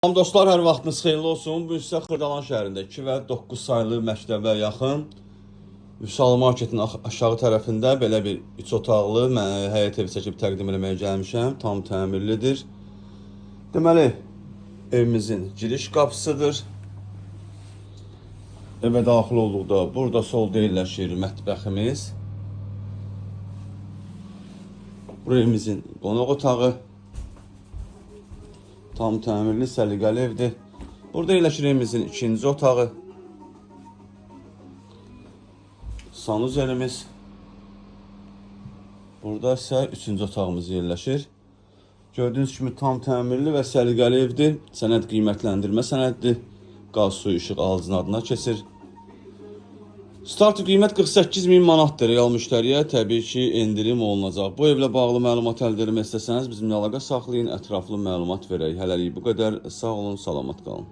Salam dostlar, hər vaxtınız xeyirli olsun. Bu isə Xırdalan şəhərində 2 və 9 saylı məktəbə yaxın Vüsal Marketin aşağı tərəfində belə bir 3 otaqlı həyət evi çəkib təqdim etməyə gəlmişəm. Tam təmirlidir. Deməli, evimizin giriş qapısıdır. Evə daxil olduqda burada solda yerləşir mətbəximiz. Bu evimizin qonaq otağı. Tam təmirli, səliqəli evdir. Burada yerləşir evimizin ikinci otağı. Sanuzerimiz. Burada isə üçüncü otağımız yerləşir. Gördüyünüz kimi tam təmirli və səliqəli evdir. Sənəd qiymətləndirmə sənədidir. Qaz, su, işıq alıcının adına keçir. Start qiymət 48.000 manatdır. Real müştəriyə təbii ki, endirim olunacaq. Bu evlə bağlı məlumat əldə etmək istəsəniz bizimlə əlaqə saxlayın, ətraflı məlumat verək. Hələlik bu qədər. Sağ olun, salamat qalın.